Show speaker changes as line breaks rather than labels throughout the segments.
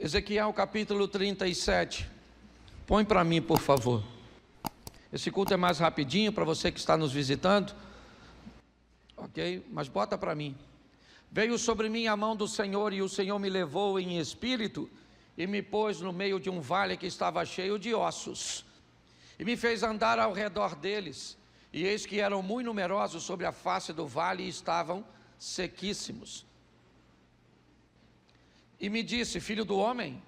Ezequiel capítulo 37. Põe para mim, por favor. Esse culto é mais rapidinho para você que está nos visitando. Ok? Mas bota para mim. Veio sobre mim a mão do Senhor, e o Senhor me levou em espírito e me pôs no meio de um vale que estava cheio de ossos, e me fez andar ao redor deles, e eis que eram muito numerosos sobre a face do vale, e estavam sequíssimos. E me disse: filho do homem,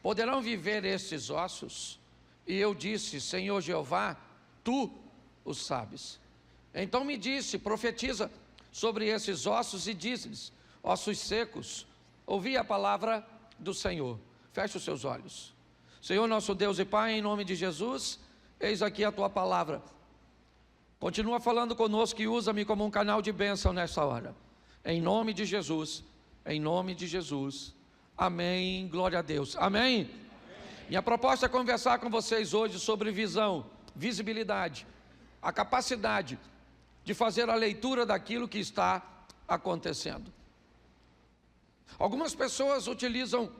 poderão viver estes ossos? E eu disse: Senhor Jeová, tu o sabes. Então me disse: profetiza sobre esses ossos e diz-lhes: ossos secos, ouvi a palavra do Senhor. Feche os seus olhos. Senhor nosso Deus e Pai, em nome de Jesus, eis aqui a tua palavra. Continua falando conosco e usa-me como um canal de bênção nessa hora. Em nome de Jesus, em nome de Jesus. Amém, glória a Deus. Amém? Minha proposta é conversar com vocês hoje sobre visão, visibilidade, a capacidade de fazer a leitura daquilo que está acontecendo. Algumas pessoas utilizam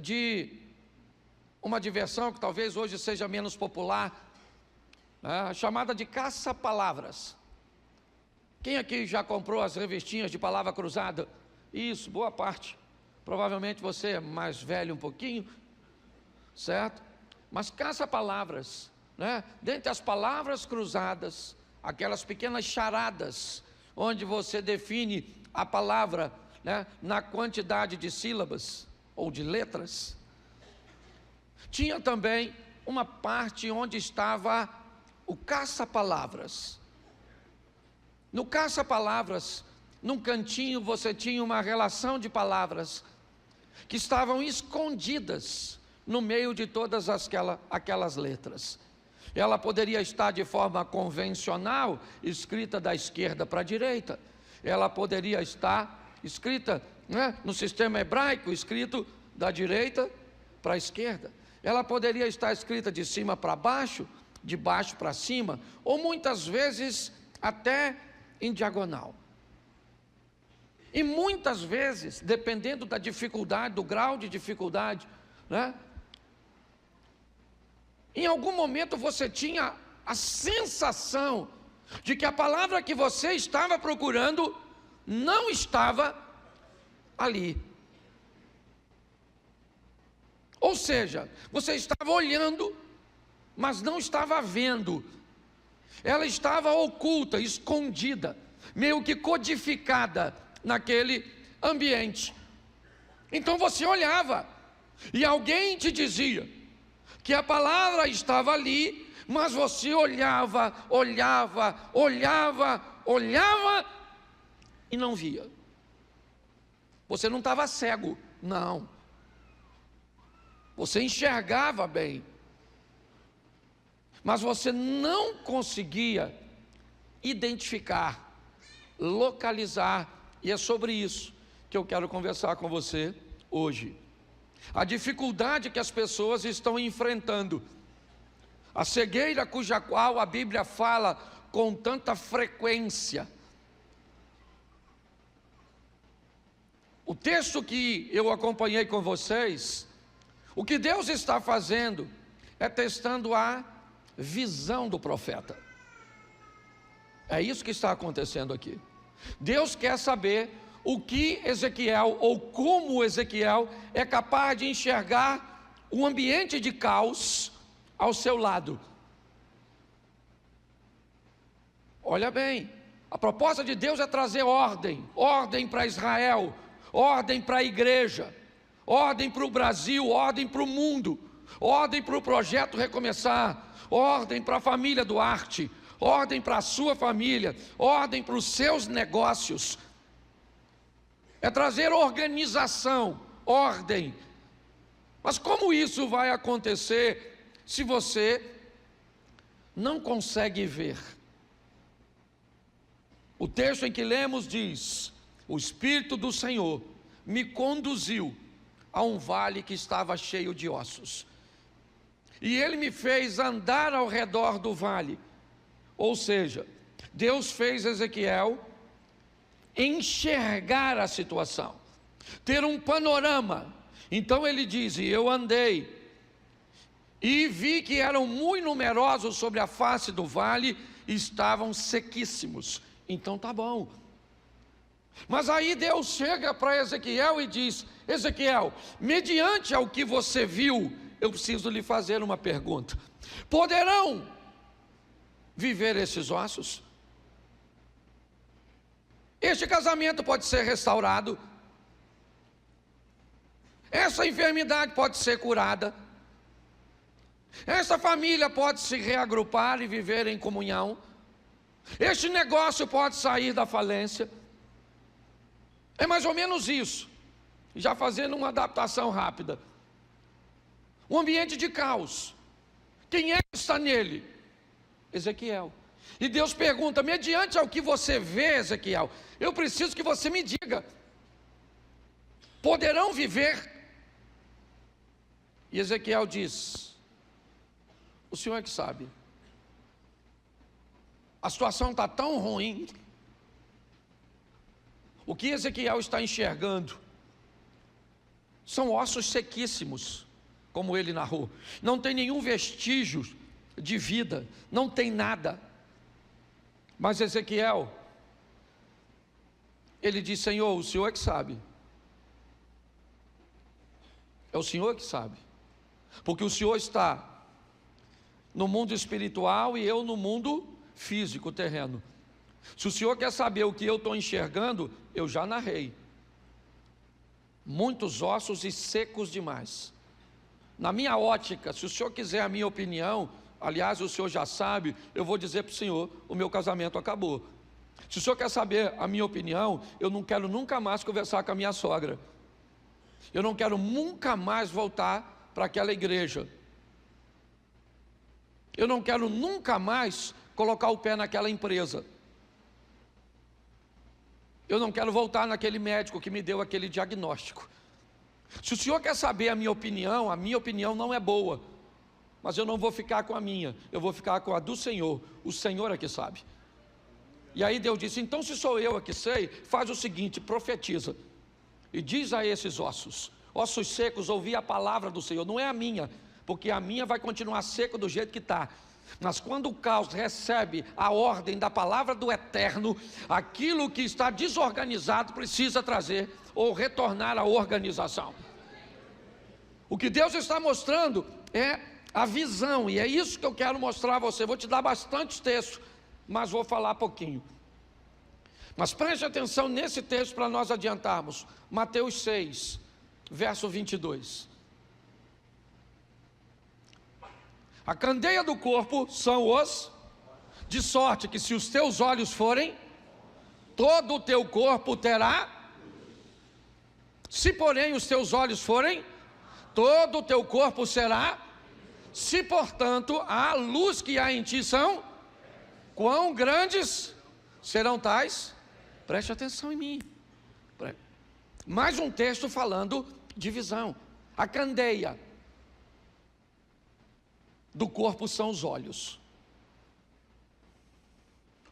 de uma diversão que talvez hoje seja menos popular, chamada de caça-palavras. Quem aqui já comprou as revistinhas de palavra cruzada? Isso, boa parte. Provavelmente você é mais velho um pouquinho, certo? Mas caça-palavras, dentre as palavras cruzadas, aquelas pequenas charadas, onde você define a palavra, na quantidade de sílabas ou de letras. Tinha também uma parte onde estava o caça-palavras. No caça-palavras, num cantinho você tinha uma relação de palavras que estavam escondidas no meio de todas aquelas letras. Ela poderia estar de forma convencional, escrita da esquerda para a direita. Ela poderia estar escrita, no sistema hebraico, escrito da direita para a esquerda. Ela poderia estar escrita de cima para baixo, de baixo para cima, ou muitas vezes até em diagonal. E muitas vezes, dependendo da dificuldade, do grau de dificuldade, em algum momento você tinha a sensação de que a palavra que você estava procurando não estava ali. Ou seja, você estava olhando, mas não estava vendo. Ela estava oculta, escondida, meio que codificada naquele ambiente. Então você olhava e alguém te dizia que a palavra estava ali, mas você olhava e não via. Você não estava cego, não. Você enxergava bem, mas você não conseguia identificar, localizar, e é sobre isso que eu quero conversar com você hoje. A dificuldade que as pessoas estão enfrentando, a cegueira cuja qual a Bíblia fala com tanta frequência. O texto que eu acompanhei com vocês, o que Deus está fazendo é testando a visão do profeta. É isso que está acontecendo aqui. Deus quer saber o que Ezequiel, ou como Ezequiel é capaz de enxergar um ambiente de caos ao seu lado. Olha bem, a proposta de Deus é trazer ordem para Israel, ordem para a igreja, ordem para o Brasil, ordem para o mundo, ordem para o projeto Recomeçar, ordem para a família Duarte, ordem para a sua família, ordem para os seus negócios. É trazer organização, ordem. Mas como isso vai acontecer se você não consegue ver? O texto em que lemos diz: o Espírito do Senhor me conduziu a um vale que estava cheio de ossos, e Ele me fez andar ao redor do vale. Ou seja, Deus fez Ezequiel enxergar a situação, ter um panorama, Então ele diz: e eu andei, e vi que eram muito numerosos sobre a face do vale, e estavam sequíssimos. Então tá bom. Mas aí Deus chega para Ezequiel e diz: Ezequiel, mediante ao que você viu, eu preciso lhe fazer uma pergunta: poderão viver esses ossos? Este casamento pode ser restaurado? Essa enfermidade pode ser curada? Essa família pode se reagrupar e viver em comunhão? Este negócio pode sair da falência? É mais ou menos isso, já fazendo uma adaptação rápida. Um ambiente de caos. Quem é que está nele? Ezequiel. E Deus pergunta: mediante ao que você vê, Ezequiel, eu preciso que você me diga: poderão viver? E Ezequiel diz: o Senhor é que sabe. A situação está tão ruim. O que Ezequiel está enxergando são ossos sequíssimos, como ele narrou. Não tem nenhum vestígio de vida, não tem nada. Mas Ezequiel, ele diz: Senhor, o Senhor é que sabe. É o Senhor que sabe. Porque o Senhor está no mundo espiritual e eu no mundo físico, terreno. Se o Senhor quer saber o que eu estou enxergando, eu já narrei. Muitos ossos e secos demais. Na minha ótica, se o Senhor quiser a minha opinião, aliás, o Senhor já sabe, eu vou dizer para o Senhor: o meu casamento acabou. Se o Senhor quer saber a minha opinião, eu não quero nunca mais conversar com a minha sogra. Eu não quero nunca mais voltar para aquela igreja. Eu não quero nunca mais colocar o pé naquela empresa. Eu não quero voltar naquele médico que me deu aquele diagnóstico. Se o Senhor quer saber a minha opinião não é boa. Mas eu não vou ficar com a minha, eu vou ficar com a do Senhor. O Senhor é que sabe. E aí Deus disse: então se sou eu que sei, faz o seguinte, profetiza. E diz a esses ossos secos, ouvi a palavra do Senhor. Não é a minha, porque a minha vai continuar seca do jeito que está. Mas quando o caos recebe a ordem da palavra do Eterno, aquilo que está desorganizado precisa trazer ou retornar à organização. O que Deus está mostrando é a visão, e é isso que eu quero mostrar a você. Vou te dar bastante texto, mas vou falar pouquinho. Mas preste atenção nesse texto para nós adiantarmos. Mateus 6, verso 22. A candeia do corpo são os, de sorte que se os teus olhos forem, todo o teu corpo terá. Se porém os teus olhos forem, todo o teu corpo será. Se portanto a luz que há em ti são, quão grandes serão tais? Preste atenção em mim. Mais um texto falando de visão. A candeia do corpo são os olhos.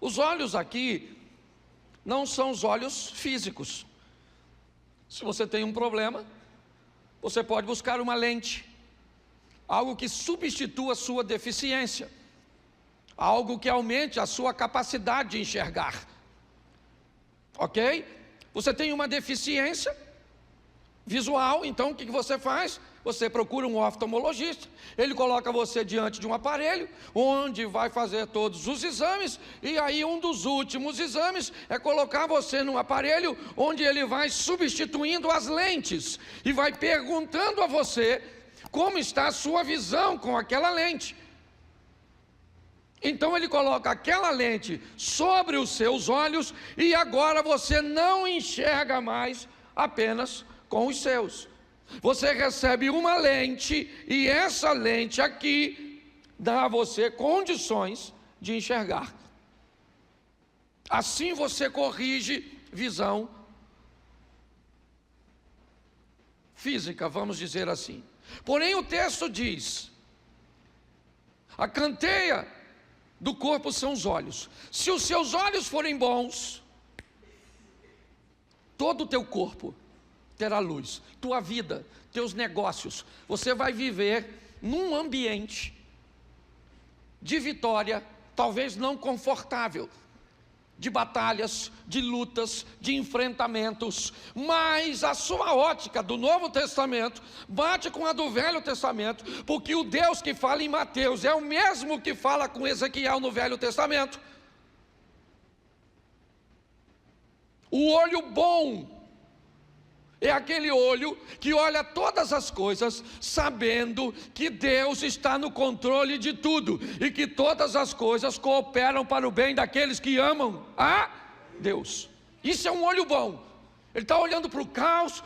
Os olhos aqui não são os olhos físicos. Se você tem um problema, você pode buscar uma lente, algo que substitua a sua deficiência, algo que aumente a sua capacidade de enxergar. Ok? Você tem uma deficiência visual, então o que você faz? Você procura um oftalmologista, ele coloca você diante de um aparelho, onde vai fazer todos os exames, e aí um dos últimos exames é colocar você num aparelho, onde ele vai substituindo as lentes, e vai perguntando a você, como está a sua visão com aquela lente. Então ele coloca aquela lente sobre os seus olhos, e agora você não enxerga mais apenas com os seus. Você recebe uma lente, e essa lente aqui dá a você condições de enxergar. Assim você corrige visão física, vamos dizer assim. Porém o texto diz: a candeia do corpo são os olhos. Se os seus olhos forem bons, todo o teu corpo terá luz. Tua vida, teus negócios, você vai viver num ambiente de vitória, talvez não confortável, de batalhas, de lutas, de enfrentamentos, mas a sua ótica do Novo Testamento bate com a do Velho Testamento, porque o Deus que fala em Mateus é o mesmo que fala com Ezequiel no Velho Testamento. O olho bom é aquele olho que olha todas as coisas, sabendo que Deus está no controle de tudo, e que todas as coisas cooperam para o bem daqueles que amam a Deus. Isso é um olho bom. Ele está olhando para o caos,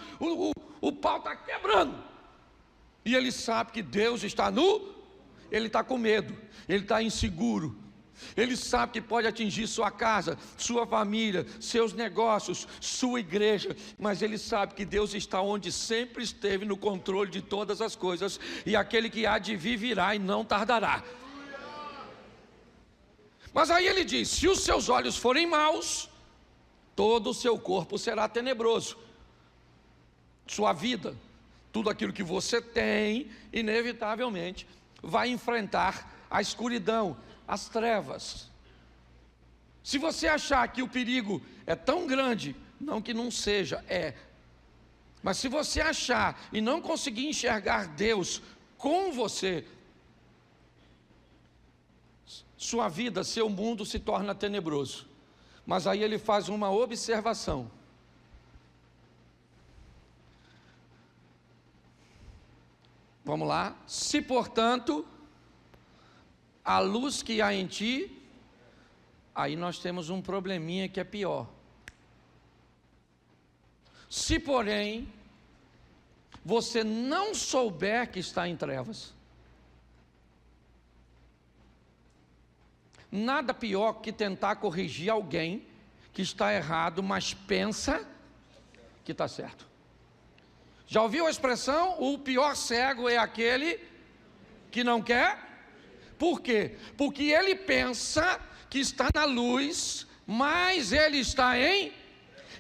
o pau está quebrando, e ele sabe que Deus está ele está com medo, ele está inseguro. Ele sabe que pode atingir sua casa, sua família, seus negócios, sua igreja, mas ele sabe que Deus está onde sempre esteve, no controle de todas as coisas, e aquele que há de vir virá e não tardará. Mas aí ele diz: se os seus olhos forem maus, todo o seu corpo será tenebroso. Sua vida, tudo aquilo que você tem, inevitavelmente vai enfrentar a escuridão, as trevas. Se você achar que o perigo é tão grande, não que não seja, mas se você achar e não conseguir enxergar Deus com você, sua vida, seu mundo se torna tenebroso. Mas aí ele faz uma observação. Vamos lá. Se, portanto, a luz que há em ti, aí nós temos um probleminha que é pior. Se, porém, você não souber que está em trevas, nada pior que tentar corrigir alguém que está errado, mas pensa que está certo. Já ouviu a expressão: o pior cego é aquele que não quer? Por quê? Porque ele pensa que está na luz, mas ele está em...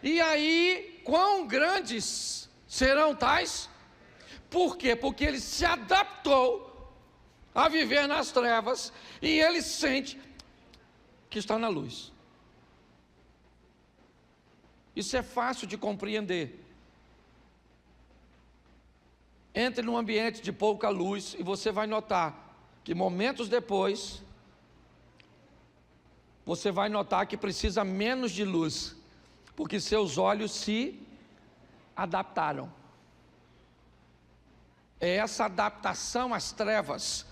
E aí, quão grandes serão tais? Por quê? Porque ele se adaptou a viver nas trevas, e ele sente que está na luz. Isso é fácil de compreender. Entre num ambiente de pouca luz e você vai notar que momentos depois, você vai notar que precisa menos de luz, porque seus olhos se adaptaram. É essa adaptação às trevas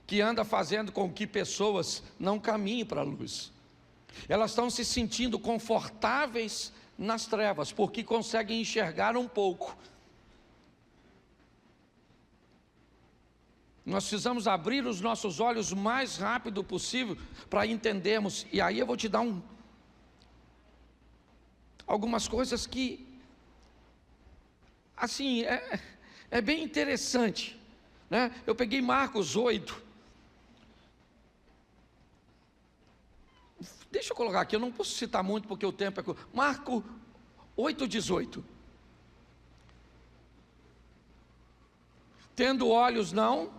que anda fazendo com que pessoas não caminhem para a luz. Elas estão se sentindo confortáveis nas trevas, porque conseguem enxergar um pouco. Nós precisamos abrir os nossos olhos o mais rápido possível para entendermos. E aí eu vou te dar algumas coisas que, assim, é bem interessante, né? Eu peguei Marcos 8. Deixa eu colocar aqui, eu não posso citar muito porque o tempo é curto. Marcos 8:18. Tendo olhos não,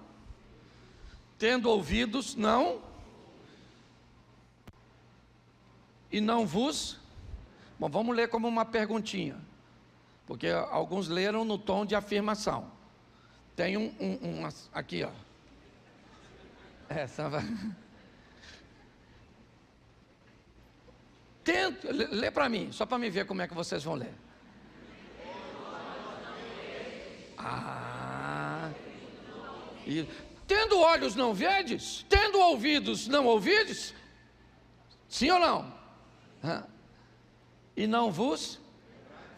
tendo ouvidos não, e não vos... Bom, vamos ler como uma perguntinha, porque alguns leram no tom de afirmação. Tem aqui, ó. Essa vai... Lê para mim, só para me ver como é que vocês vão ler. Tendo olhos não vedes? Tendo ouvidos não ouvides? Sim ou não? E não vos?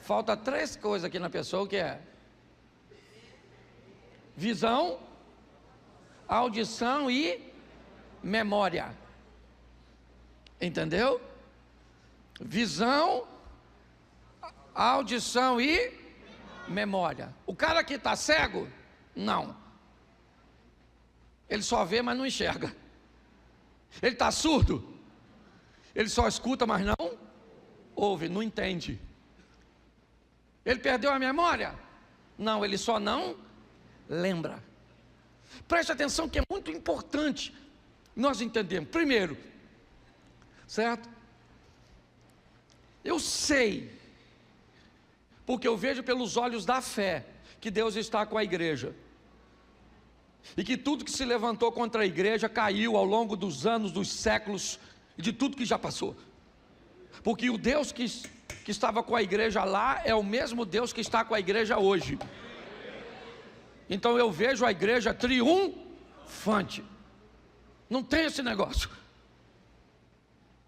Falta 3 coisas aqui na pessoa, que é visão, audição e memória. Entendeu? Visão, audição e memória. O cara que está cego, não. Ele só vê, mas não enxerga. Ele está surdo. Ele só escuta, mas não ouve, não entende. Ele perdeu a memória? Não, ele só não lembra. Preste atenção que é muito importante nós entendemos. Primeiro, certo? Eu sei, porque eu vejo pelos olhos da fé, que Deus está com a igreja. E que tudo que se levantou contra a igreja caiu ao longo dos anos, dos séculos, e de tudo que já passou. Porque o Deus que estava com a igreja lá é o mesmo Deus que está com a igreja hoje. Então eu vejo a igreja triunfante. Não tem esse negócio.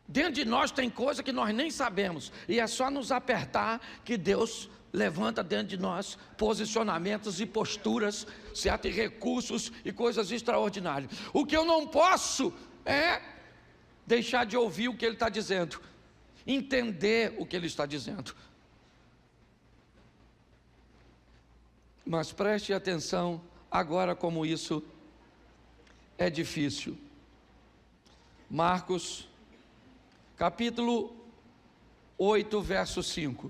Dentro de nós tem coisa que nós nem sabemos, e é só nos apertar que Deus levanta dentro de nós posicionamentos e posturas, certo? E recursos e coisas extraordinárias. O que eu não posso é deixar de ouvir o que Ele está dizendo, entender o que Ele está dizendo. Mas preste atenção agora como isso é difícil. Marcos, capítulo 8, verso 5.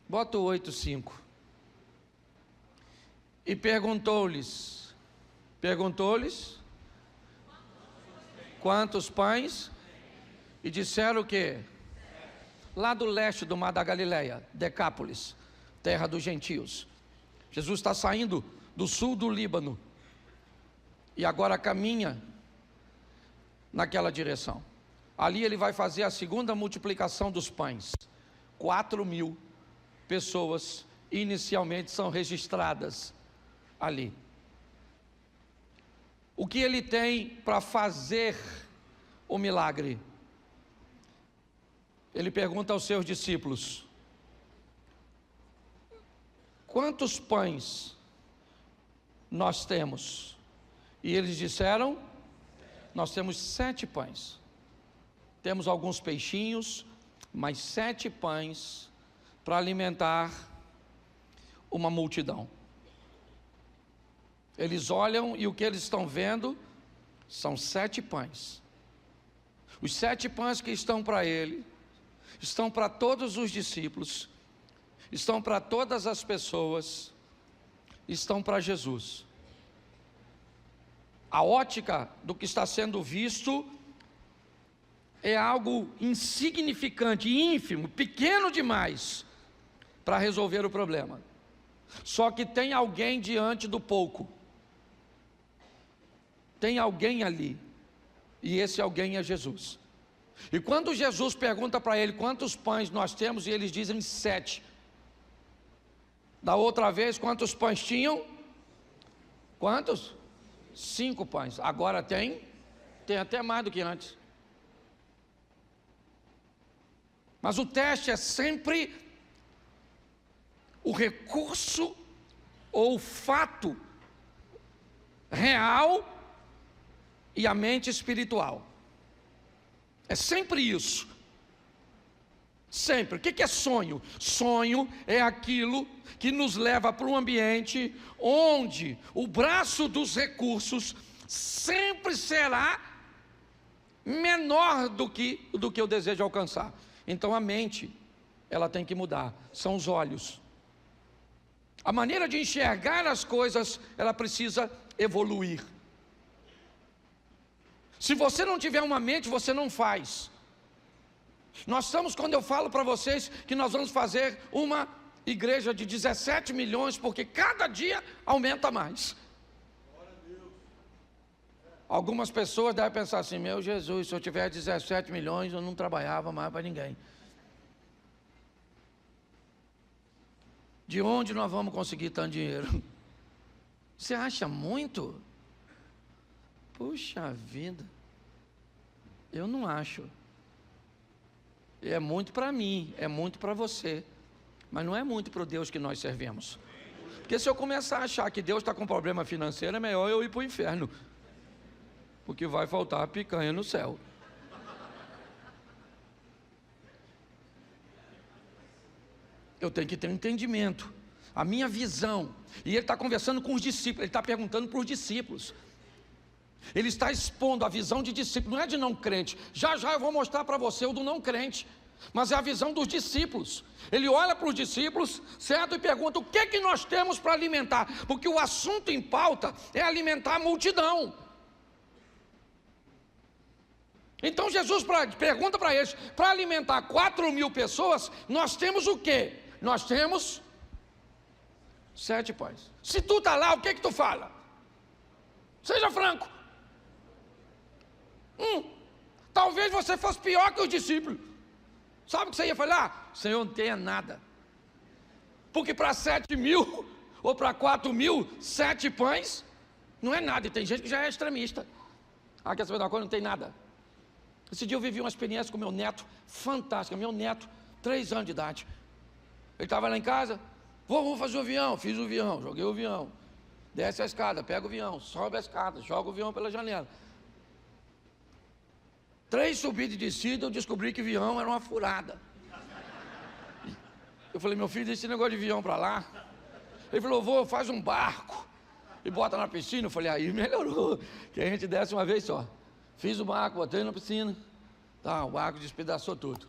Bota o 8, 5. E perguntou-lhes, quantos pães? E disseram o quê? Lá do leste do mar da Galileia, Decápolis, terra dos gentios. Jesus está saindo do sul do Líbano e agora caminha naquela direção. Ali ele vai fazer a segunda multiplicação dos pães. 4.000 pessoas inicialmente são registradas ali. O que ele tem para fazer o milagre? Ele pergunta aos seus discípulos: quantos pães nós temos? E eles disseram: nós temos 7 pães. Temos alguns peixinhos, mas 7 pães para alimentar uma multidão. Eles olham e o que eles estão vendo são 7 pães. Os 7 pães que estão para ele, estão para todos os discípulos, estão para todas as pessoas, estão para Jesus. A ótica do que está sendo visto é algo insignificante, ínfimo, pequeno demais para resolver o problema. Só que tem alguém diante do pouco. Tem alguém ali, e esse alguém é Jesus. E quando Jesus pergunta para ele quantos pães nós temos, e eles dizem 7. Da outra vez, quantos pães tinham? Quantos? 5 pães. Agora tem até mais do que antes. Mas o teste é sempre o recurso ou o fato real e a mente espiritual. É sempre isso. Sempre. O que é sonho? Sonho é aquilo que nos leva para um ambiente onde o braço dos recursos sempre será menor do que eu desejo alcançar. Então a mente, ela tem que mudar. São os olhos. A maneira de enxergar as coisas, ela precisa evoluir. Se você não tiver uma mente, você não faz. Nós estamos, quando eu falo para vocês que nós vamos fazer uma igreja de 17 milhões, porque cada dia aumenta mais. Algumas pessoas devem pensar assim: meu Jesus, se eu tiver 17 milhões, eu não trabalhava mais para ninguém. De onde nós vamos conseguir tanto dinheiro? Você acha muito? Puxa vida, eu não acho. É muito para mim, é muito para você, mas não é muito para o Deus que nós servimos. Porque se eu começar a achar que Deus está com problema financeiro, é melhor eu ir para o inferno, porque vai faltar picanha no céu. Eu tenho que ter um entendimento, a minha visão. E ele está conversando com os discípulos, ele está perguntando para os discípulos. Ele está expondo a visão de discípulo, não é de não crente. Já já eu vou mostrar para você o do não crente. mas é a visão dos discípulos. Ele olha para os discípulos, certo? E pergunta: o que é que nós temos para alimentar? Porque o assunto em pauta é alimentar a multidão. Então Jesus pergunta para eles: para alimentar 4.000 pessoas, nós temos o quê? Nós temos 7 pães. Se tu está lá, o que tu fala? Seja franco. Talvez você fosse pior que os discípulos. Sabe o que você ia falar? Senhor, não tenha nada. Porque para 7.000 ou para 4.000, 7 pães não é nada. E tem gente que já é extremista. Quer saber de uma coisa? Não tem nada. Esse dia eu vivi uma experiência com meu neto fantástica. Meu neto, 3 anos de idade. Ele estava lá em casa. Vamos fazer o avião. Fiz o avião, joguei o avião. Desce a escada, pega o avião, sobe a escada, joga o avião pela janela. 3 subidas e descidas, eu descobri que o avião era uma furada. Eu falei: meu filho, deixa esse negócio de avião para lá. Ele falou: vô, faz um barco e bota na piscina. Eu falei: aí melhorou, que a gente desce uma vez só. Fiz o barco, botei na piscina. O barco despedaçou tudo.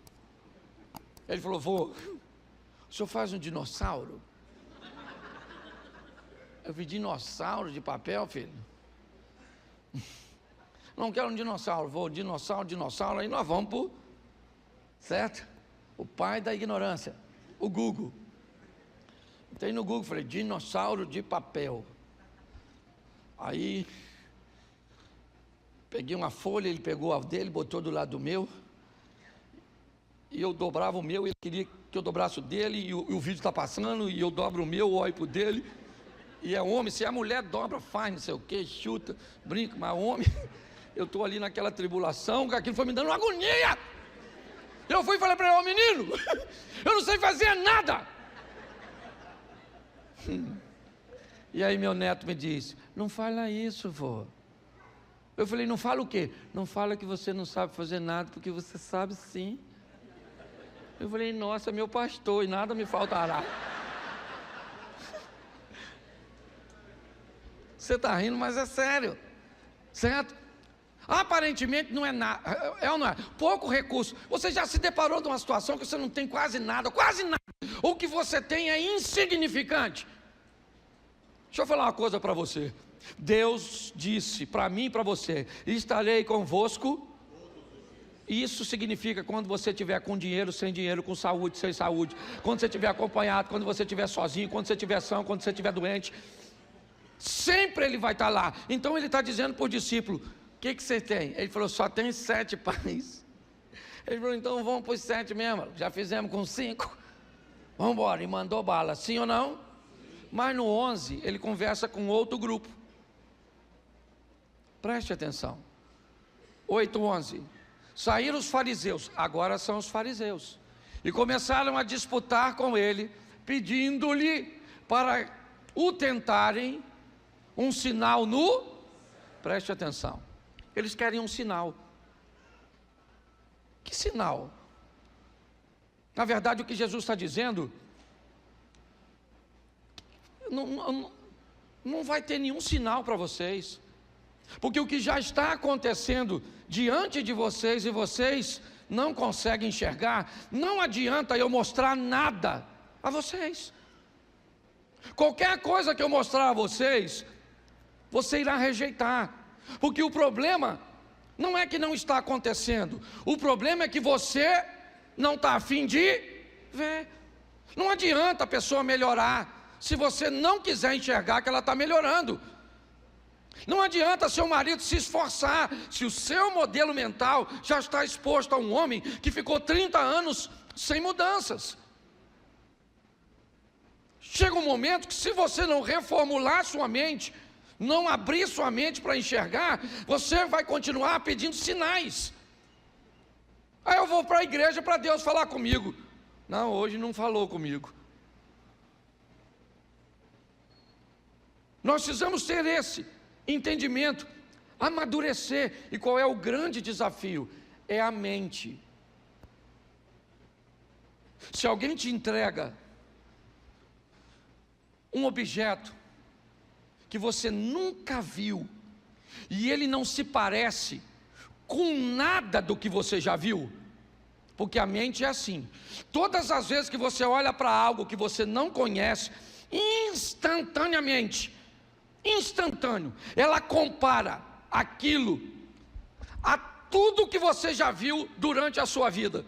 Ele falou: vô, o senhor faz um dinossauro? Eu vi: dinossauro de papel, filho? Não quero um dinossauro, vou dinossauro, aí nós vamos para certo? O pai da ignorância, o Google. Entrei no Google, falei: dinossauro de papel. Aí peguei uma folha, ele pegou a dele, botou do lado do meu, e eu dobrava o meu, ele queria que eu dobrasse o dele, e o vídeo está passando, e eu dobro o meu, olho para o dele. E é homem, se a mulher dobra, faz não sei o que, chuta, brinca, mas homem, eu estou ali naquela tribulação, que aquilo foi me dando uma agonia. Eu fui e falei para ele: ô menino, eu não sei fazer nada. E aí meu neto me disse: não fala isso, vô. Eu falei: não fala o quê? Não fala que você não sabe fazer nada, porque você sabe sim. Eu falei: nossa, meu pastor, e nada me faltará. Você está rindo, mas é sério, certo? Aparentemente não é nada, é ou não é? Pouco recurso. Você já se deparou de uma situação que você não tem quase nada, ou o que você tem é insignificante? Deixa eu falar uma coisa para você. Deus disse para mim e para você: estarei convosco. Isso significa quando você estiver com dinheiro, sem dinheiro, com saúde, sem saúde, quando você estiver acompanhado, quando você estiver sozinho, quando você estiver são, quando você estiver doente. Sempre Ele vai estar lá. Então Ele está dizendo para o discípulo: o que você tem? Ele falou: só tem 7 pães. Ele falou: então vamos para os 7 mesmo, já fizemos com 5, vamos embora. E mandou bala, sim ou não? Mas no 11 ele conversa com outro grupo. Preste atenção. 8:11. Saíram os fariseus, agora são os fariseus, e começaram a disputar com ele, pedindo-lhe para o tentarem um sinal no... Preste atenção. Eles querem um sinal. Que sinal? Na verdade, o que Jesus está dizendo, não vai ter nenhum sinal para vocês, porque o que já está acontecendo diante de vocês, e vocês não conseguem enxergar, não adianta eu mostrar nada a vocês. Qualquer coisa que eu mostrar a vocês, você irá rejeitar, porque o problema não é que não está acontecendo, o problema é que você não está a fim de ver. Não adianta a pessoa melhorar, se você não quiser enxergar que ela está melhorando. Não adianta seu marido se esforçar, se o seu modelo mental já está exposto a um homem que ficou 30 anos sem mudanças. Chega um momento que, se você não reformular sua mente, não abrir sua mente para enxergar, você vai continuar pedindo sinais. Aí eu vou para a igreja para Deus falar comigo. Não, hoje não falou comigo. Nós precisamos ter esse entendimento, amadurecer. E qual é o grande desafio? É a mente. Se alguém te entrega um objeto que você nunca viu, e ele não se parece com nada do que você já viu, Porque a mente é assim. Todas as vezes que você olha para algo que você não conhece, instantaneamente, instantâneo, ela compara aquilo a tudo que você já viu durante a sua vida.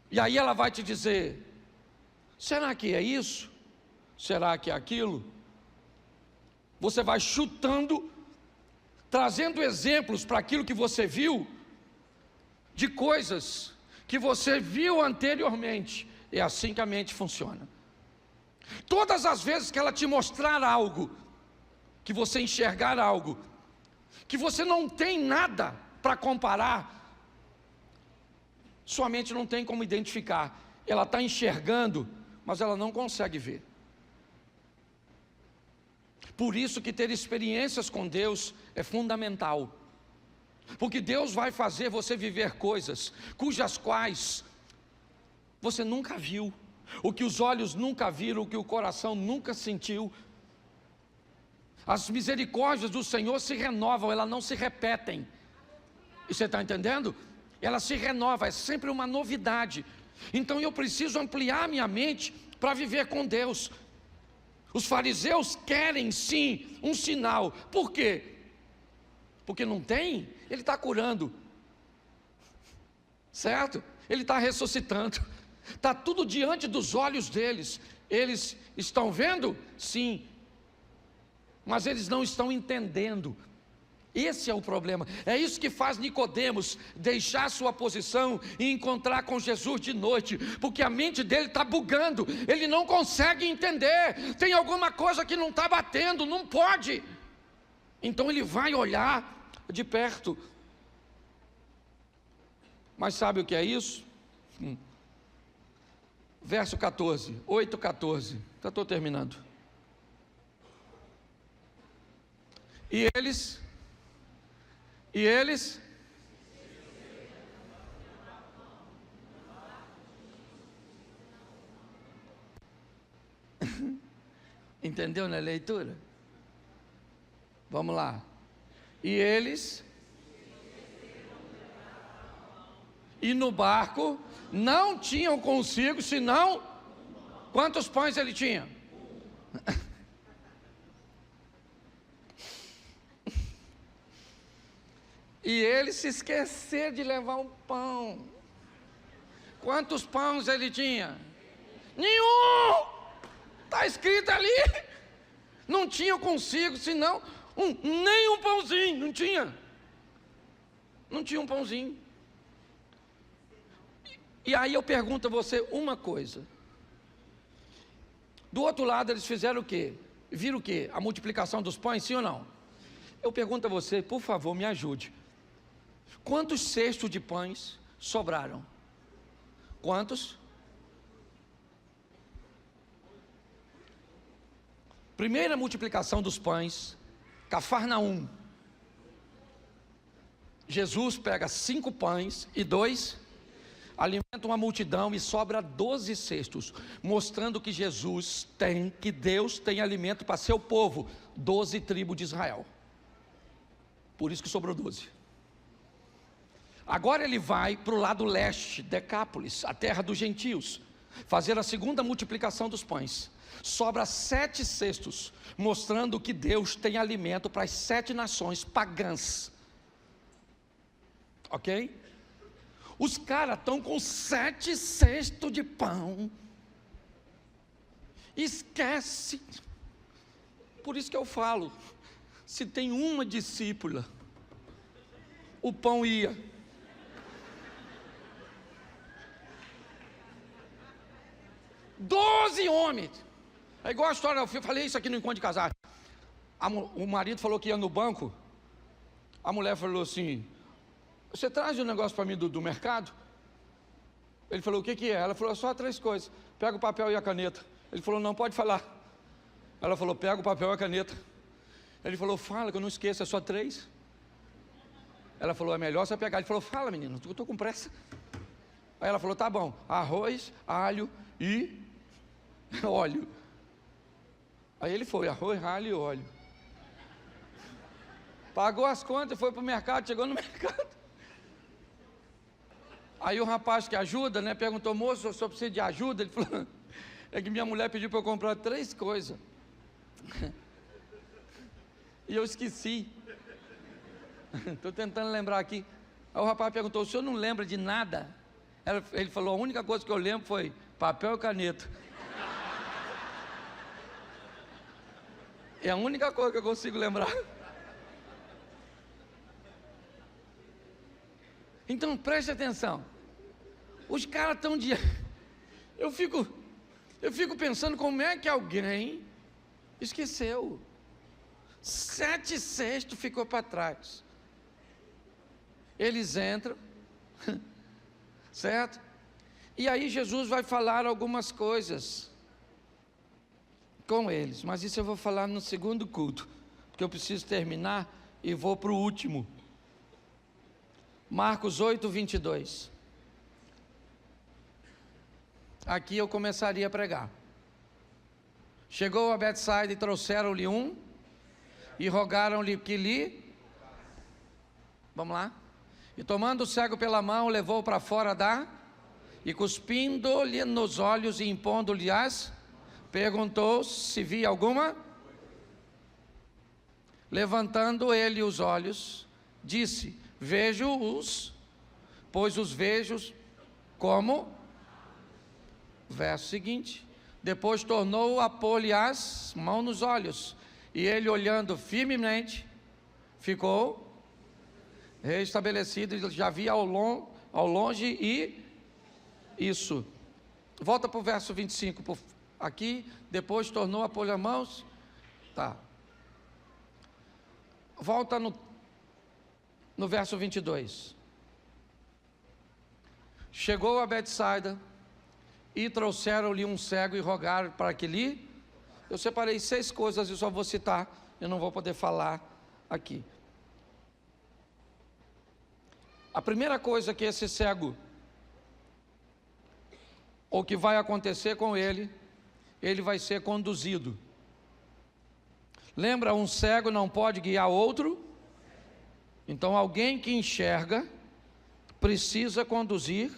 E aí ela vai te dizer: será que é isso? Será que é aquilo? Você vai chutando, trazendo exemplos para aquilo que você viu, de coisas que você viu anteriormente. É assim que a mente funciona. Todas as vezes que ela te mostrar algo, que você enxergar algo, que você não tem nada para comparar, sua mente não tem como identificar. Ela está enxergando, mas ela não consegue ver. Por isso que ter experiências com Deus é fundamental. Porque Deus vai fazer você viver coisas cujas quais você nunca viu, o que os olhos nunca viram, o que o coração nunca sentiu. As misericórdias do Senhor se renovam, elas não se repetem. E você está entendendo? Ela se renova, é sempre uma novidade. Então eu preciso ampliar minha mente para viver com Deus. Os fariseus querem sim um sinal. Por quê? Porque não tem, ele está curando, certo? Ele está ressuscitando, está tudo diante dos olhos deles. Eles estão vendo? Sim, mas eles não estão entendendo. Esse é o problema. É isso que faz Nicodemos deixar sua posição e encontrar com Jesus de noite, porque a mente dele está bugando, ele não consegue entender, tem alguma coisa que não está batendo, não pode. Então ele vai olhar de perto. Mas sabe o que é isso? Verso 14, 8:14, já estou terminando. E eles entendeu na leitura? Vamos lá. E eles, e no barco, não tinham consigo, senão, quantos pães ele tinha? E ele se esquecer de levar um pão. Quantos pães ele tinha? Nenhum! Está escrito ali. Não tinha consigo, senão nem um pãozinho, não tinha. Não tinha um pãozinho. E aí eu pergunto a você uma coisa. Do outro lado eles fizeram o quê? Viram o quê? A multiplicação dos pães, sim ou não? Eu pergunto a você, por favor, me ajude. Quantos cestos de pães sobraram? Quantos? Primeira multiplicação dos pães, Cafarnaum. Jesus pega 5 pães e 2, alimenta uma multidão e sobra 12 cestos, mostrando que que Deus tem alimento para seu povo, 12 tribos de Israel. Por isso que sobrou 12. Agora ele vai para o lado leste, Decápolis, a terra dos gentios, fazer a segunda multiplicação dos pães. Sobra 7 cestos, mostrando que Deus tem alimento para as 7 nações pagãs. Ok? Os caras estão com 7 cestos de pão. Esquece. Por isso que eu falo, se tem uma discípula, o pão ia. Doze homens. É igual a história, eu falei isso aqui no encontro de casar. O marido falou que ia no banco. A mulher falou assim: você traz um negócio para mim do mercado? Ele falou: o que é? Ela falou: só 3 coisas. Pega o papel e a caneta. Ele falou: não, pode falar. Ela falou: pega o papel e a caneta. Ele falou: fala que eu não esqueço, é só 3. Ela falou: é melhor você pegar. Ele falou: fala, menino, eu estou com pressa. Aí ela falou: tá bom, arroz, alho e óleo. Aí ele foi, arroz, alho e óleo. Pagou as contas, foi para o mercado, chegou no mercado. Aí o rapaz que ajuda, né, perguntou: moço, o senhor precisa de ajuda? Ele falou: é que minha mulher pediu para eu comprar 3 coisas. E eu esqueci. Estou tentando lembrar aqui. Aí o rapaz perguntou: o senhor não lembra de nada? Ele falou: a única coisa que eu lembro foi papel e caneta. É a única coisa que eu consigo lembrar. Então preste atenção. Os caras estão de... Eu fico pensando como é que alguém esqueceu. 7 cestos ficou para trás. Eles entram, certo? E aí Jesus vai falar algumas coisas com eles, mas isso eu vou falar no segundo culto, porque eu preciso terminar e vou para o último. Marcos 8, 22. Aqui eu começaria a pregar. Chegou a Betsaida e trouxeram-lhe e rogaram-lhe que lhe... Vamos lá. E tomando o cego pela mão, levou para fora e cuspindo-lhe nos olhos e impondo-lhe perguntou se via alguma. Levantando ele os olhos, disse: vejo-os, pois os vejo como... Verso seguinte: depois tornou a pôr-lhe as mãos nos olhos, e ele, olhando firmemente, ficou restabelecido. Ele já via ao longe e isso. Volta para o verso 25, aqui. Depois tornou a pôr-lhe as mãos. Tá. Volta no verso 22. Chegou a Betsaida e trouxeram-lhe um cego e rogaram para que lhe... Eu separei 6 coisas e só vou citar, eu não vou poder falar aqui. A primeira coisa que esse cego, ou que vai acontecer com ele vai ser conduzido. Lembra, um cego não pode guiar outro? Então alguém que enxerga precisa conduzir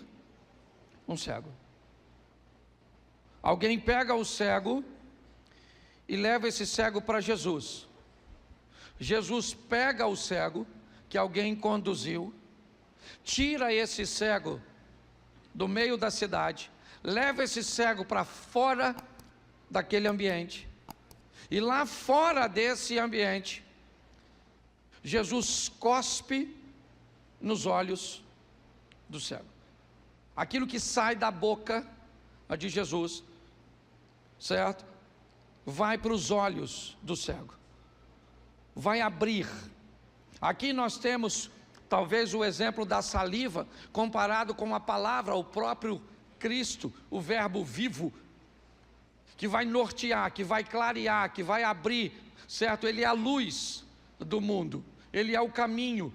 um cego. Alguém pega o cego e leva esse cego para Jesus. Jesus pega o cego que alguém conduziu, tira esse cego do meio da cidade, leva esse cego para fora daquele ambiente, e lá fora desse ambiente, Jesus cospe nos olhos do cego. Aquilo que sai da boca de Jesus, certo? Vai para os olhos do cego, vai abrir. Aqui nós temos talvez o exemplo da saliva comparado com a palavra, o próprio Cristo, o verbo vivo, que vai nortear, que vai clarear, que vai abrir, certo? Ele é a luz do mundo, ele é o caminho.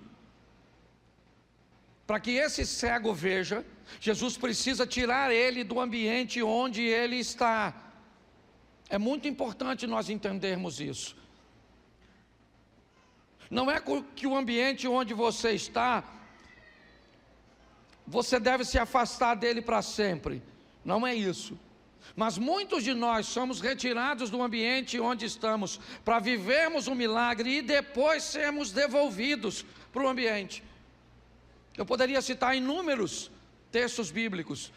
Para que esse cego veja, Jesus precisa tirar ele do ambiente onde ele está. É muito importante nós entendermos isso. Não é que o ambiente onde você está, você deve se afastar dele para sempre. Não é isso. Mas muitos de nós somos retirados do ambiente onde estamos para vivermos um milagre e depois sermos devolvidos para o ambiente. Eu poderia citar inúmeros textos bíblicos,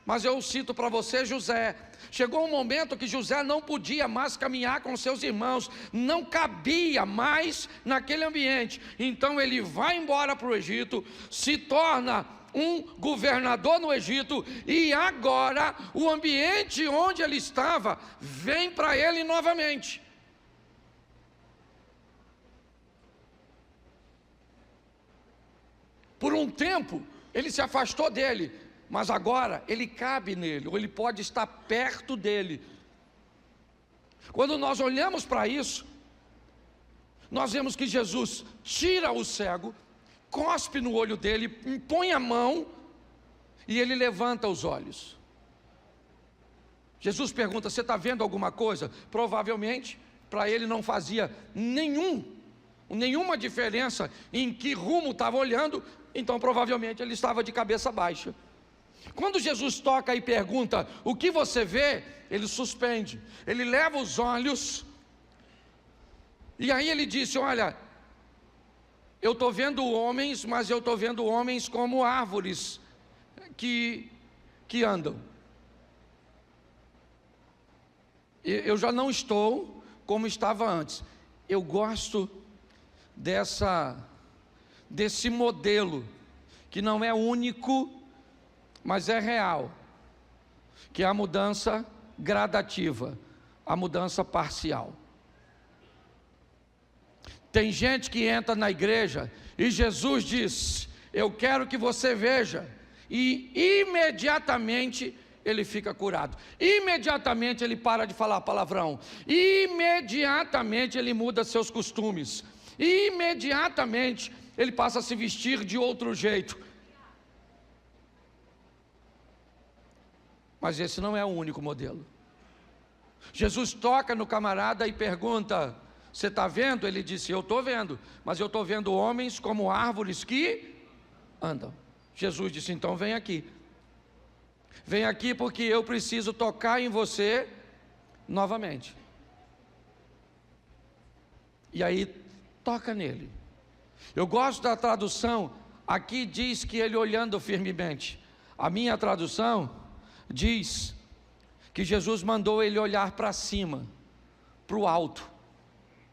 mas eu cito para você José. Chegou um momento que José não podia mais caminhar com seus irmãos, não cabia mais naquele ambiente. Então ele vai embora para o Egito, se torna um governador no Egito, e agora o ambiente onde ele estava vem para ele novamente. Por um tempo ele se afastou dele, mas agora ele cabe nele, ou ele pode estar perto dele. Quando nós olhamos para isso, nós vemos que Jesus tira o cego, cospe no olho dele, impõe a mão e ele levanta os olhos. Jesus pergunta: você está vendo alguma coisa? Provavelmente para ele não fazia nenhuma diferença em que rumo estava olhando, Então provavelmente ele estava de cabeça baixa. Quando Jesus toca e pergunta: o que você vê? Ele suspende, ele leva os olhos, e aí ele disse: olha, eu estou vendo homens, mas eu estou vendo homens como árvores que andam. Eu já não estou como estava antes. Eu gosto desse modelo, que não é único, mas é real, que é a mudança gradativa, a mudança parcial. Tem gente que entra na igreja e Jesus diz: eu quero que você veja, e imediatamente ele fica curado, imediatamente ele para de falar palavrão, imediatamente ele muda seus costumes, imediatamente ele passa a se vestir de outro jeito. Mas esse não é o único modelo. Jesus toca no camarada e pergunta: você está vendo? Ele disse: eu estou vendo, mas eu estou vendo homens como árvores que andam. Jesus disse: então vem aqui. Vem aqui porque eu preciso tocar em você novamente. E aí toca nele. Eu gosto da tradução, aqui diz que ele olhando firmemente. A minha tradução diz que Jesus mandou ele olhar para cima, para o alto.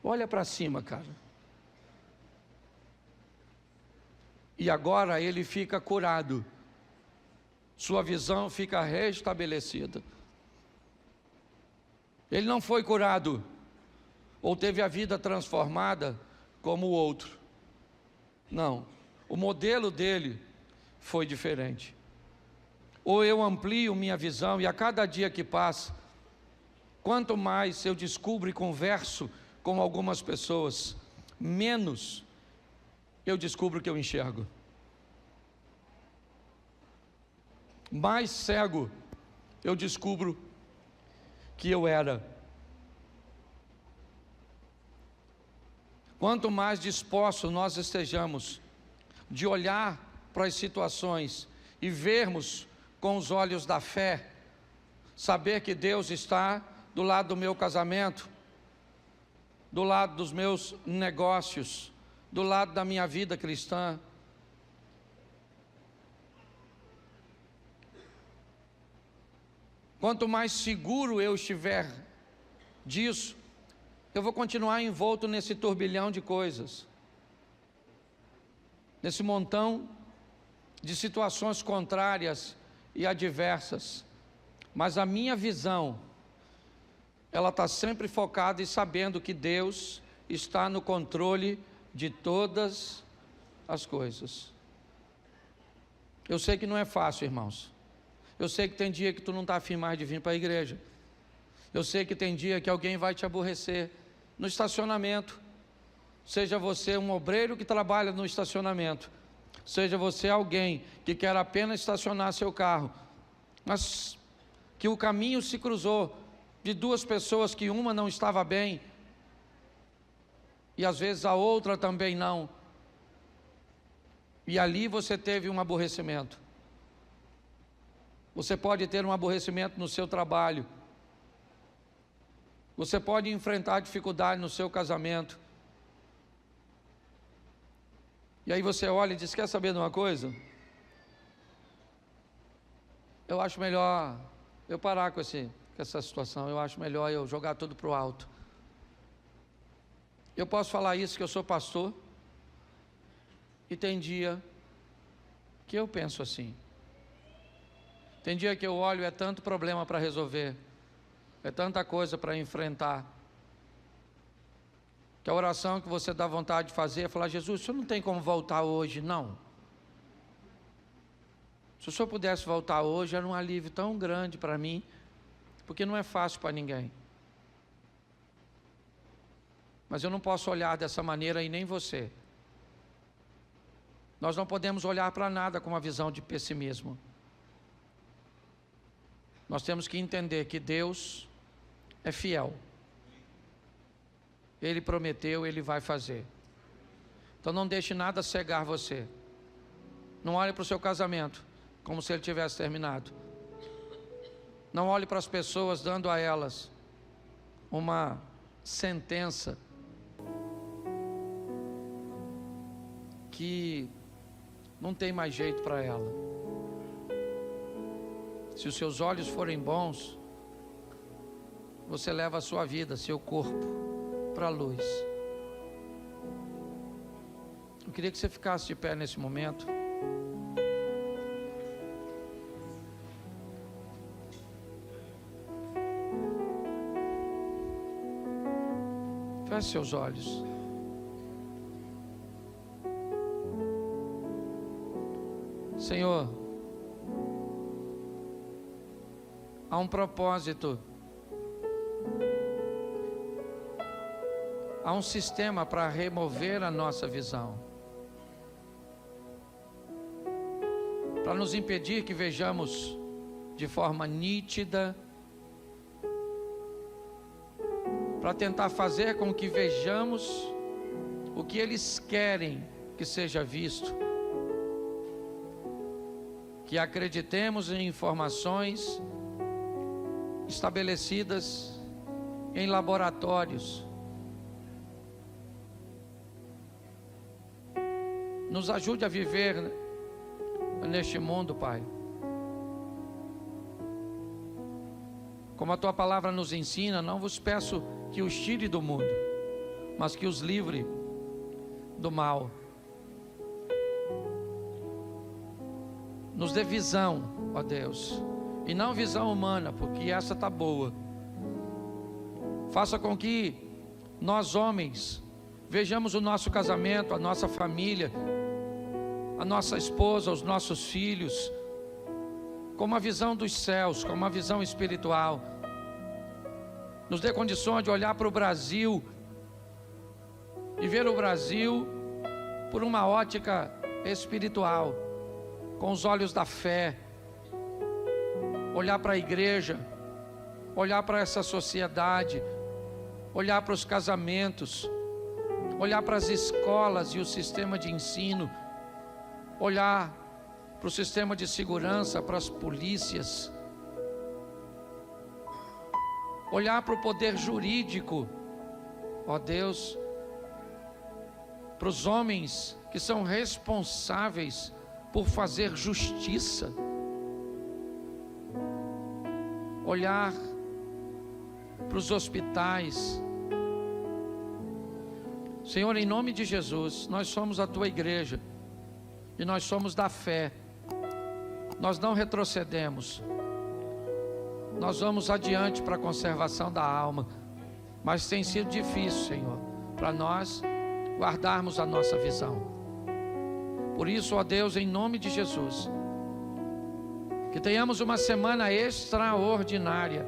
Olha para cima, cara. E agora ele fica curado. Sua visão fica restabelecida. Ele não foi curado ou teve a vida transformada como o outro. Não, o modelo dele foi diferente. Ou eu amplio minha visão, e a cada dia que passa, quanto mais eu descubro e converso com algumas pessoas, menos eu descubro que eu enxergo. Mais cego eu descubro que eu era. Quanto mais dispostos nós estejamos de olhar para as situações e vermos com os olhos da fé, saber que Deus está do lado do meu casamento, do lado dos meus negócios, do lado da minha vida cristã. Quanto mais seguro eu estiver disso, eu vou continuar envolto nesse turbilhão de coisas, nesse montão de situações contrárias e adversas, mas a minha visão, ela está sempre focada e sabendo que Deus está no controle de todas as coisas. Eu sei que não é fácil, irmãos. Eu sei que tem dia que tu não está afim mais de vir para a igreja. Eu sei que tem dia que alguém vai te aborrecer no estacionamento. Seja você um obreiro que trabalha no estacionamento, seja você alguém que quer apenas estacionar seu carro, mas que o caminho se cruzou de duas pessoas, que uma não estava bem e às vezes a outra também não, e ali você teve um aborrecimento. Você pode ter um aborrecimento no seu trabalho, você pode enfrentar dificuldade no seu casamento, e aí você olha e diz: quer saber de uma coisa? Eu acho melhor eu parar com essa situação, eu acho melhor eu jogar tudo para o alto. Eu posso falar isso que eu sou pastor, e tem dia que eu penso assim. Tem dia que eu olho, é tanto problema para resolver, é tanta coisa para enfrentar, que a oração que você dá vontade de fazer é falar: Jesus, o senhor não tem como voltar hoje, não. Se o senhor pudesse voltar hoje, era um alívio tão grande para mim, porque não é fácil para ninguém. Mas eu não posso olhar dessa maneira, e nem você. Nós não podemos olhar para nada com uma visão de pessimismo. Nós temos que entender que Deus é fiel. Ele prometeu, Ele vai fazer. Então não deixe nada cegar você. Não olhe para o seu casamento como se ele tivesse terminado. Não olhe para as pessoas dando a elas uma sentença que não tem mais jeito para ela. Se os seus olhos forem bons, você leva a sua vida, seu corpo, para a luz. Eu queria que você ficasse de pé nesse momento. Feche seus olhos. Senhor, há um propósito, há um sistema para remover a nossa visão, para nos impedir que vejamos de forma nítida, para tentar fazer com que vejamos o que eles querem que seja visto, que acreditemos em informações estabelecidas em laboratórios. Nos ajude a viver neste mundo, Pai, como a Tua palavra nos ensina. Não vos peço que os tire do mundo, mas que os livre do mal. Nos dê visão, ó Deus, e não visão humana, porque essa está boa. Faça com que nós, homens, vejamos o nosso casamento, a nossa família, a nossa esposa, os nossos filhos, com uma visão dos céus, com uma visão espiritual. Nos dê condições de olhar para o Brasil e ver o Brasil por uma ótica espiritual, com os olhos da fé. Olhar para a igreja, olhar para essa sociedade, olhar para os casamentos, olhar para as escolas e o sistema de ensino, olhar para o sistema de segurança, para as polícias, olhar para o poder jurídico, ó Deus, para os homens que são responsáveis por fazer justiça, olhar para os hospitais. Senhor, em nome de Jesus, nós somos a Tua igreja e nós somos da fé. Nós não retrocedemos, nós vamos adiante para a conservação da alma, mas tem sido difícil, Senhor, para nós guardarmos a nossa visão. Por isso, ó Deus, em nome de Jesus, que tenhamos uma semana extraordinária,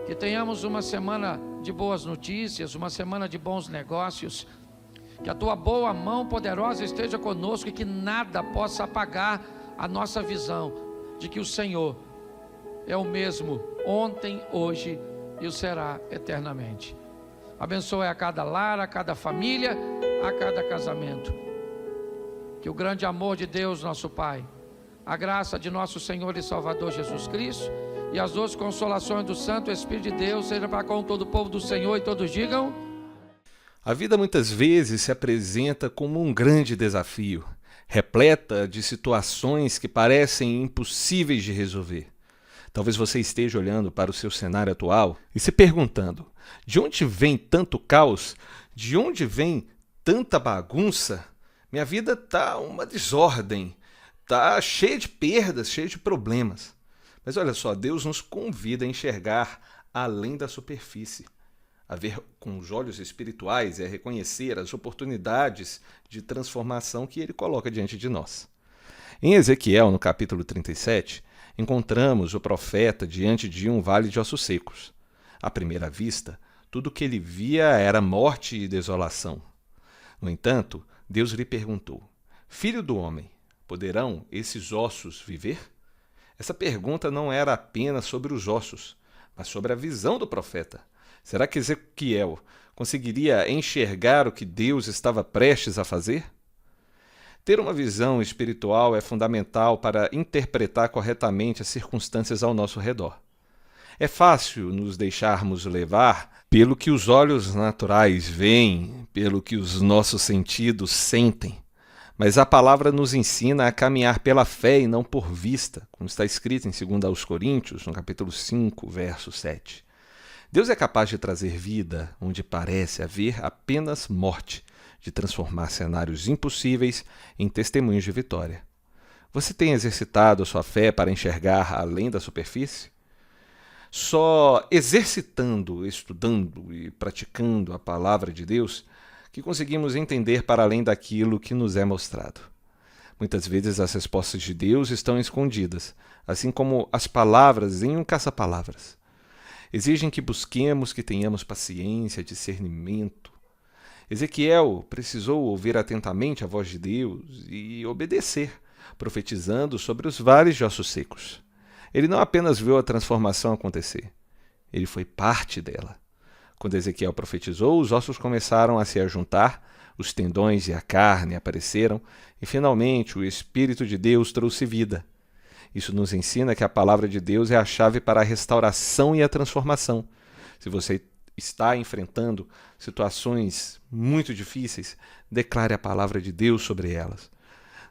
que tenhamos uma semana de boas notícias, uma semana de bons negócios, que a Tua boa mão poderosa esteja conosco e que nada possa apagar a nossa visão de que o Senhor é o mesmo ontem, hoje e o será eternamente. Abençoe a cada lar, a cada família, a cada casamento. Que o grande amor de Deus, nosso Pai, a graça de nosso Senhor e Salvador Jesus Cristo e as doces consolações do Santo Espírito de Deus seja para com todo o povo do Senhor, e todos digam:
A vida muitas vezes se apresenta como um grande desafio, repleta de situações que parecem impossíveis de resolver. Talvez você esteja olhando para o seu cenário atual e se perguntando: de onde vem tanto caos? De onde vem tanta bagunça? Minha vida está uma desordem, está cheia de perdas, cheia de problemas. Mas olha só, Deus nos convida a enxergar além da superfície, a ver com os olhos espirituais e a reconhecer as oportunidades de transformação que Ele coloca diante de nós. Em Ezequiel, no capítulo 37, encontramos o profeta diante de um vale de ossos secos. À primeira vista, tudo o que ele via era morte e desolação. No entanto, Deus lhe perguntou: Filho do homem, poderão esses ossos viver? Essa pergunta não era apenas sobre os ossos, mas sobre a visão do profeta. Será que Ezequiel conseguiria enxergar o que Deus estava prestes a fazer? Ter uma visão espiritual é fundamental para interpretar corretamente as circunstâncias ao nosso redor. É fácil nos deixarmos levar pelo que os olhos naturais veem, pelo que os nossos sentidos sentem. Mas a palavra nos ensina a caminhar pela fé e não por vista, como está escrito em 2 Coríntios, no capítulo 5, verso 7. Deus é capaz de trazer vida onde parece haver apenas morte, de transformar cenários impossíveis em testemunhos de vitória. Você tem exercitado a sua fé para enxergar além da superfície? Só exercitando, estudando e praticando a palavra de Deus que conseguimos entender para além daquilo que nos é mostrado. Muitas vezes as respostas de Deus estão escondidas, assim como as palavras em um caça-palavras. Exigem que busquemos, que tenhamos paciência, discernimento. Ezequiel precisou ouvir atentamente a voz de Deus e obedecer, profetizando sobre os vales de ossos secos. Ele não apenas viu a transformação acontecer, ele foi parte dela. Quando Ezequiel profetizou, os ossos começaram a se ajuntar, os tendões e a carne apareceram, e finalmente o Espírito de Deus trouxe vida. Isso nos ensina que a palavra de Deus é a chave para a restauração e a transformação. Se você está enfrentando situações muito difíceis, declare a palavra de Deus sobre elas.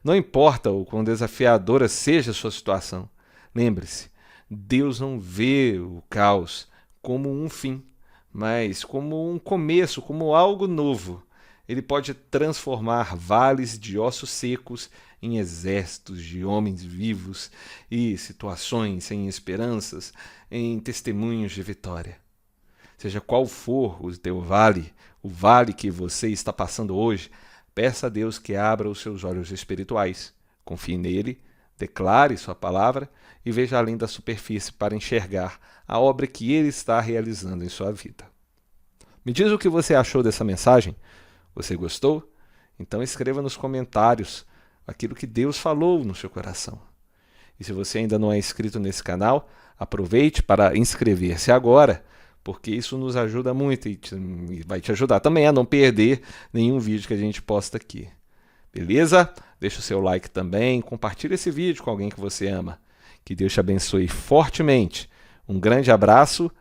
Não importa o quão desafiadora seja a sua situação, lembre-se, Deus não vê o caos como um fim, mas como um começo, como algo novo. Ele pode transformar vales de ossos secos em exércitos de homens vivos e situações sem esperanças em testemunhos de vitória. Seja qual for o teu vale, o vale que você está passando hoje, peça a Deus que abra os seus olhos espirituais. Confie nele, declare sua palavra e veja além da superfície para enxergar a obra que ele está realizando em sua vida. Me diz o que você achou dessa mensagem. Você gostou? Então escreva nos comentários aquilo que Deus falou no seu coração. E se você ainda não é inscrito nesse canal, aproveite para inscrever-se agora, porque isso nos ajuda muito e vai te ajudar também a não perder nenhum vídeo que a gente posta aqui. Beleza? Deixa o seu like também, compartilhe esse vídeo com alguém que você ama. Que Deus te abençoe fortemente. Um grande abraço